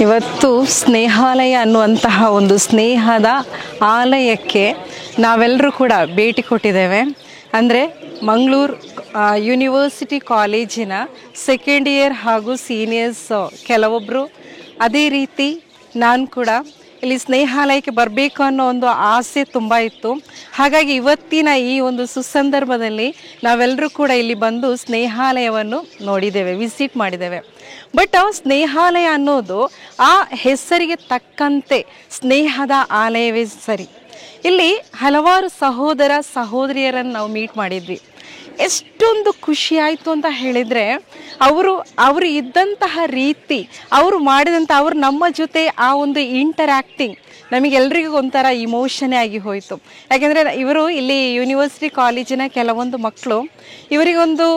ಇವತ್ತು ಸ್ನೇಹಾಲಯ ಅನ್ನುವಂತಹ ಒಂದು ಸ್ನೇಹದ ಆಲಯಕ್ಕೆ ನಾವೆಲ್ಲರೂ ಕೂಡ ಭೇಟಿ ಕೊಟ್ಟಿದ್ದೇವೆ. ಅಂದರೆ ಮಂಗಳೂರು ಯೂನಿವರ್ಸಿಟಿ ಕಾಲೇಜಿನ ಸೆಕೆಂಡ್ ಇಯರ್ ಹಾಗೂ ಸೀನಿಯರ್ಸ್ ಕೆಲವೊಬ್ಬರು, ಅದೇ ರೀತಿ ನಾನು ಕೂಡ ಇಲ್ಲಿ ಸ್ನೇಹಾಲಯಕ್ಕೆ ಬರಬೇಕು ಅನ್ನೋ ಒಂದು ಆಸೆ ತುಂಬ ಇತ್ತು. ಹಾಗಾಗಿ ಇವತ್ತಿನ ಈ ಒಂದು ಸುಸಂದರ್ಭದಲ್ಲಿ ನಾವೆಲ್ಲರೂ ಕೂಡ ಇಲ್ಲಿ ಬಂದು ಸ್ನೇಹಾಲಯವನ್ನು ನೋಡಿದ್ದೇವೆ, ವಿಸಿಟ್ ಮಾಡಿದ್ದೇವೆ. ಬಟ್ ಸ್ನೇಹಾಲಯ ಅನ್ನೋದು ಆ ಹೆಸರಿಗೆ ತಕ್ಕಂತೆ ಸ್ನೇಹದ ಆಲಯವೇ ಸರಿ. ಇಲ್ಲಿ ಹಲವಾರು ಸಹೋದರ ಸಹೋದರಿಯರನ್ನು ನಾವು ಮೀಟ್ ಮಾಡಿದ್ವಿ. ಎಷ್ಟೊಂದು ಖುಷಿ ಆಯಿತು ಅಂತ ಹೇಳಿದರೆ, ಅವರು ಇದ್ದಂತಹ ರೀತಿ, ಅವರು ಮಾಡಿದಂಥ ಅವರು ನಮ್ಮ ಜೊತೆ ಆ ಒಂದು ಇಂಟರ್ಯಾಕ್ಟಿಂಗ್ ನಮಗೆಲ್ರಿಗೂ ಒಂಥರ ಇಮೋಷನೇ ಆಗಿ ಹೋಯಿತು. ಯಾಕೆಂದರೆ ಇವರು ಇಲ್ಲಿ ಯೂನಿವರ್ಸಿಟಿ ಕಾಲೇಜಿನ ಕೆಲವೊಂದು ಮಕ್ಕಳು ಇವರಿಗೊಂದು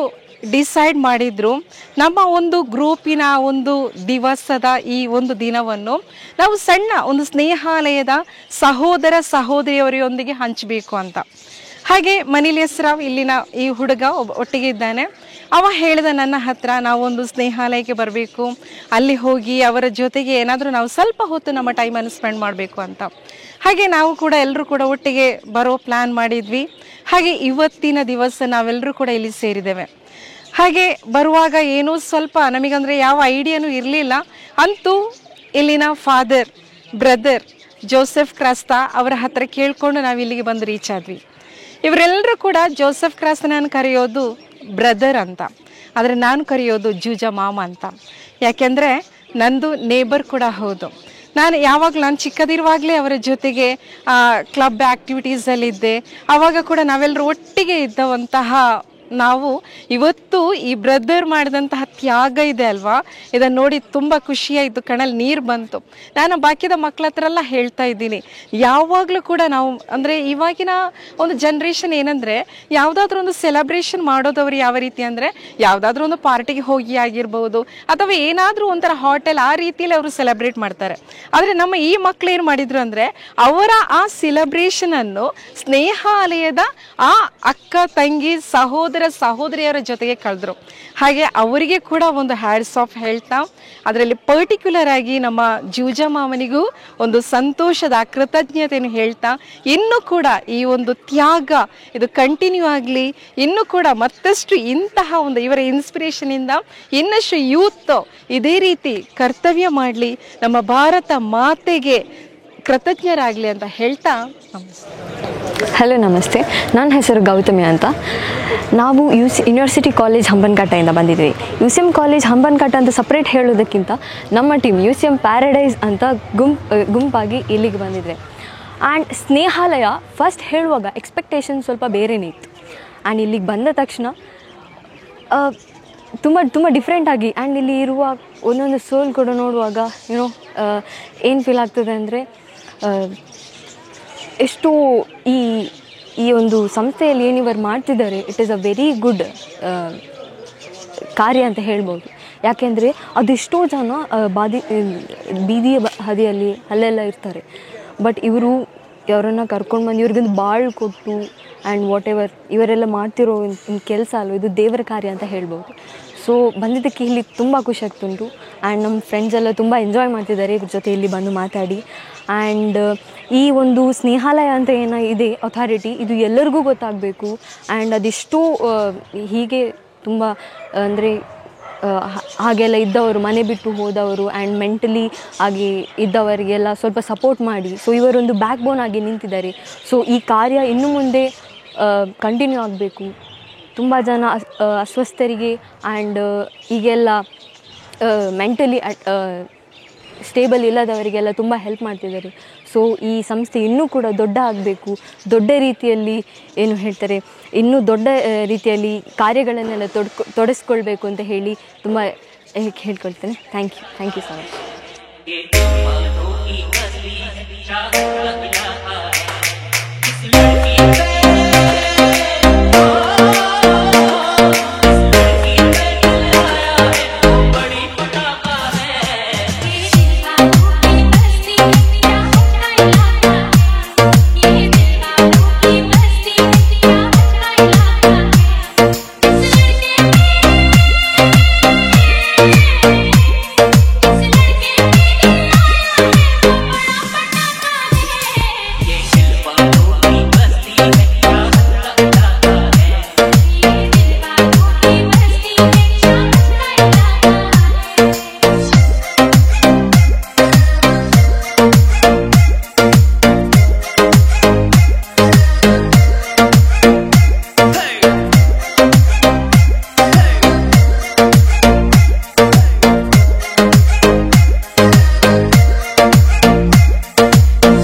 ಡಿಸೈಡ್ ಮಾಡಿದ್ರು, ನಮ್ಮ ಒಂದು ಗ್ರೂಪಿನ ಒಂದು ದಿವಸದ ಈ ಒಂದು ದಿನವನ್ನು ನಾವು ಸಣ್ಣ ಒಂದು ಸ್ನೇಹಾಲಯದ ಸಹೋದರ ಸಹೋದರಿಯವರೊಂದಿಗೆ ಹಂಚಬೇಕು ಅಂತ. ಹಾಗೆ ಮನಿಲ್ ಯಸ್ರಾವ್ ಇಲ್ಲಿನ ಈ ಹುಡುಗ ಒಟ್ಟಿಗೆ ಇದ್ದಾನೆ. ಅವ ಹೇಳಿದ ನನ್ನ ಹತ್ರ, ನಾವೊಂದು ಸ್ನೇಹಾಲಯಕ್ಕೆ ಬರಬೇಕು, ಅಲ್ಲಿ ಹೋಗಿ ಅವರ ಜೊತೆಗೆ ಏನಾದರೂ ನಾವು ಸ್ವಲ್ಪ ಹೊತ್ತು ನಮ್ಮ ಟೈಮನ್ನು ಸ್ಪೆಂಡ್ ಮಾಡಬೇಕು ಅಂತ. ಹಾಗೆ ನಾವು ಕೂಡ ಎಲ್ಲರೂ ಕೂಡ ಒಟ್ಟಿಗೆ ಬರೋ ಪ್ಲ್ಯಾನ್ ಮಾಡಿದ್ವಿ. ಹಾಗೆ ಇವತ್ತಿನ ದಿವಸ ನಾವೆಲ್ಲರೂ ಕೂಡ ಇಲ್ಲಿ ಸೇರಿದ್ದೇವೆ. ಹಾಗೆ ಬರುವಾಗ ಏನೋ ಸ್ವಲ್ಪ ನಮಗಂದರೆ ಯಾವ ಐಡಿಯಾನೂ ಇರಲಿಲ್ಲ. ಅಂತೂ ಇಲ್ಲಿನ ಫಾದರ್ ಬ್ರದರ್ ಜೋಸೆಫ್ ಕ್ರಾಸ್ತಾ ಅವರ ಹತ್ರ ಕೇಳಿಕೊಂಡು ನಾವು ಇಲ್ಲಿಗೆ ಬಂದು ರೀಚ್ ಆದ್ವಿ. ಇವರೆಲ್ಲರೂ ಕೂಡ ಜೋಸೆಫ್ ಕ್ರಾಸ್ತನನ್ನು ಕರೆಯೋದು ಬ್ರದರ್ ಅಂತ, ಆದರೆ ನಾನು ಕರೆಯೋದು ಜೂಜಾ ಮಾಮ ಅಂತ. ಯಾಕೆಂದರೆ ನಂದು ನೇಬರ್ ಕೂಡ ಹೌದು. ನಾನು ಚಿಕ್ಕದಿರುವಾಗಲೇ ಅವರ ಜೊತೆಗೆ ಕ್ಲಬ್ ಆ್ಯಕ್ಟಿವಿಟೀಸಲ್ಲಿದ್ದೆ. ಆವಾಗ ಕೂಡ ನಾವೆಲ್ಲರೂ ಒಟ್ಟಿಗೆ ಇದ್ದವಂತಹ ನಾವು ಇವತ್ತು ಈ ಬ್ರದರ್ ಮಾಡಿದಂತಹ ತ್ಯಾಗ ಇದೆ ಅಲ್ವಾ, ಇದನ್ನು ನೋಡಿ ತುಂಬ ಖುಷಿಯಾಯಿತು, ಕಣ್ಣಲ್ಲಿ ನೀರು ಬಂತು. ನಾನು ಬಾಕಿದ ಮಕ್ಕಳ ಹತ್ರ ಎಲ್ಲ ಹೇಳ್ತಾ ಇದ್ದೀನಿ, ಯಾವಾಗಲೂ ಕೂಡ ನಾವು ಅಂದರೆ ಇವಾಗಿನ ಒಂದು ಜನ್ರೇಷನ್ ಏನಂದರೆ, ಯಾವುದಾದ್ರೂ ಒಂದು ಸೆಲೆಬ್ರೇಷನ್ ಮಾಡೋದವ್ರು ಯಾವ ರೀತಿ ಅಂದರೆ, ಯಾವುದಾದ್ರೂ ಒಂದು ಪಾರ್ಟಿಗೆ ಹೋಗಿ ಆಗಿರ್ಬೋದು ಅಥವಾ ಏನಾದರೂ ಒಂಥರ ಹೋಟೆಲ್ ಆ ರೀತಿಯಲ್ಲಿ ಅವರು ಸೆಲೆಬ್ರೇಟ್ ಮಾಡ್ತಾರೆ. ಆದರೆ ನಮ್ಮ ಈ ಮಕ್ಕಳು ಏನು ಮಾಡಿದರು ಅಂದರೆ, ಅವರ ಆ ಸೆಲೆಬ್ರೇಷನನ್ನು ಸ್ನೇಹಾಲಯದ ಆ ಅಕ್ಕ ತಂಗಿ ಸಹೋದರಿಯರ ಜೊತೆಗೆ ಕಳೆದ್ರು. ಹಾಗೆ ಅವರಿಗೆ ಕೂಡ ಒಂದು ಹ್ಯಾಟ್ಸ್ ಆಫ್ ಹೇಳ್ತಾ, ಅದರಲ್ಲಿ ಪರ್ಟಿಕ್ಯುಲರ್ ಆಗಿ ನಮ್ಮ ಜೂಜಾ ಮಾಮನಿಗೂ ಒಂದು ಸಂತೋಷದ ಕೃತಜ್ಞತೆಯನ್ನು ಹೇಳ್ತಾ, ಇನ್ನೂ ಕೂಡ ಈ ಒಂದು ತ್ಯಾಗ ಇದು ಕಂಟಿನ್ಯೂ ಆಗಲಿ, ಇನ್ನೂ ಕೂಡ ಮತ್ತಷ್ಟು ಇಂತಹ ಒಂದು ಇವರ ಇನ್ಸ್ಪಿರೇಷನಿಂದ ಇನ್ನಷ್ಟು ಯೂತ್ ಇದೇ ರೀತಿ ಕರ್ತವ್ಯ ಮಾಡಲಿ, ನಮ್ಮ ಭಾರತ ಮಾತೆಗೆ ಕೃತಜ್ಞರಾಗಲಿ ಅಂತ ಹೇಳ್ತಾ ನಮಸ್ತೆ. ಹಲೋ ನಮಸ್ತೆ, ನನ್ನ ಹೆಸರು ಗೌತಮಿ ಅಂತ. ನಾವು ಯೂನಿವರ್ಸಿಟಿ ಕಾಲೇಜ್ ಹಂಪನಕಟ್ಟೆಯಿಂದ ಬಂದಿದ್ವಿ. UCM ಕಾಲೇಜ್ ಹಂಪನಕಟ್ಟೆ ಅಂತ ಸಪ್ರೇಟ್ ಹೇಳೋದಕ್ಕಿಂತ ನಮ್ಮ ಟೀಮ್ UCM ಪ್ಯಾರಡೈಸ್ ಅಂತ ಗುಂಪಾಗಿ ಇಲ್ಲಿಗೆ ಬಂದಿದ್ವಿ. ಆ್ಯಂಡ್ ಸ್ನೇಹಾಲಯ ಫಸ್ಟ್ ಹೇಳುವಾಗ ಎಕ್ಸ್ಪೆಕ್ಟೇಷನ್ ಸ್ವಲ್ಪ ಬೇರೆಯೇ ಇತ್ತು. ಆ್ಯಂಡ್ ಇಲ್ಲಿಗೆ ಬಂದ ತಕ್ಷಣ ತುಂಬ ಡಿಫ್ರೆಂಟಾಗಿ ಆ್ಯಂಡ್ ಇಲ್ಲಿ ಇರುವ ಒಂದೊಂದು ಸೋಲ್ ಕೂಡ ನೋಡುವಾಗ ಏನು ಫೀಲ್ ಆಗ್ತದೆ ಅಂದರೆ ಎಷ್ಟು ಈ ಒಂದು ಸಂಸ್ಥೆಯಲ್ಲಿ ಏನಿವರು ಮಾಡ್ತಿದ್ದಾರೆ, it is a very good ಕಾರ್ಯ ಅಂತ ಹೇಳ್ಬೋದು. ಯಾಕೆಂದರೆ ಅದೆಷ್ಟೋ ಜನ ಬೀದಿಯ ಹಾದಿಯಲ್ಲಿ ಅಲ್ಲೆಲ್ಲ ಇರ್ತಾರೆ. ಬಟ್ ಅವರನ್ನು ಕರ್ಕೊಂಡು ಬಂದು ಇವ್ರಿಗೊಂದು ಬಾಳು ಕೊಟ್ಟು ಆ್ಯಂಡ್ ವಾಟ್ ಎವರ್ ಇವರೆಲ್ಲ ಮಾಡ್ತಿರೋ ಕೆಲಸ ಅಲ್ವ, ಇದು ದೇವರ ಕಾರ್ಯ ಅಂತ ಹೇಳ್ಬೋದು. ಸೊ ಬಂದಿದ್ದಕ್ಕೆ ಇಲ್ಲಿ ತುಂಬ ಖುಷಿ ಆಗ್ತುಂಟು. ಆ್ಯಂಡ್ ನಮ್ಮ ಫ್ರೆಂಡ್ಸ್ ಎಲ್ಲ ತುಂಬ ಎಂಜಾಯ್ ಮಾಡ್ತಿದ್ದಾರೆ ಇವ್ರ ಜೊತೆ ಇಲ್ಲಿ ಬಂದು ಮಾತಾಡಿ. ಆ್ಯಂಡ್ ಈ ಒಂದು ಸ್ನೇಹಾಲಯ ಅಂತ ಇದೆ ಅಥಾರಿಟಿ, ಇದು ಎಲ್ಲರಿಗೂ ಗೊತ್ತಾಗಬೇಕು. ಆ್ಯಂಡ್ ಅದೆಷ್ಟೋ ಹೀಗೆ ತುಂಬ ಅಂದರೆ ಹಾಗೆಲ್ಲ ಇದ್ದವರು, ಮನೆ ಬಿಟ್ಟು ಹೋದವರು ಆ್ಯಂಡ್ ಮೆಂಟಲಿ ಆಗಿ ಇದ್ದವರಿಗೆಲ್ಲ ಸ್ವಲ್ಪ ಸಪೋರ್ಟ್ ಮಾಡಿ, ಸೊ ಇವರೊಂದು ಬ್ಯಾಕ್ ಬೋನ್ ಆಗಿ ನಿಂತಿದ್ದಾರೆ. ಸೊ ಈ ಕಾರ್ಯ ಇನ್ನು ಮುಂದೆ ಕಂಟಿನ್ಯೂ ಆಗಬೇಕು. ತುಂಬ ಜನ ಅಸ್ವಸ್ಥರಿಗೆ ಆ್ಯಂಡ್ ಈಗೆಲ್ಲ ಮೆಂಟಲಿ ಸ್ಟೇಬಲ್ ಇಲ್ಲದವರಿಗೆಲ್ಲ ತುಂಬ ಹೆಲ್ಪ್ ಮಾಡ್ತಿದ್ದಾರೆ. ಸೊ ಈ ಸಂಸ್ಥೆ ಇನ್ನೂ ಕೂಡ ದೊಡ್ಡ ಆಗಬೇಕು, ದೊಡ್ಡ ರೀತಿಯಲ್ಲಿ ಏನು ಹೇಳ್ತಾರೆ, ಇನ್ನೂ ದೊಡ್ಡ ರೀತಿಯಲ್ಲಿ ಕಾರ್ಯಗಳನ್ನೆಲ್ಲ ತೊಡಗಿಸ್ಕೊಳ್ಬೇಕು ಅಂತ ಹೇಳಿ ತುಂಬ ಹೇಳ್ಕೊಳ್ತೇನೆ. Thank you so much.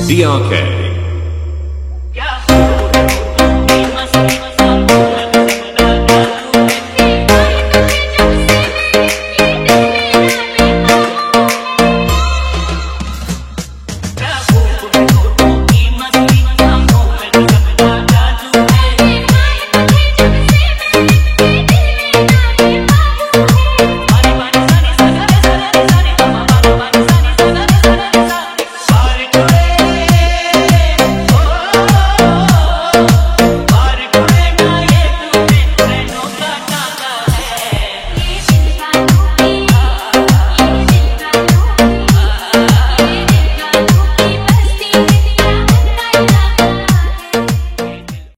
DRK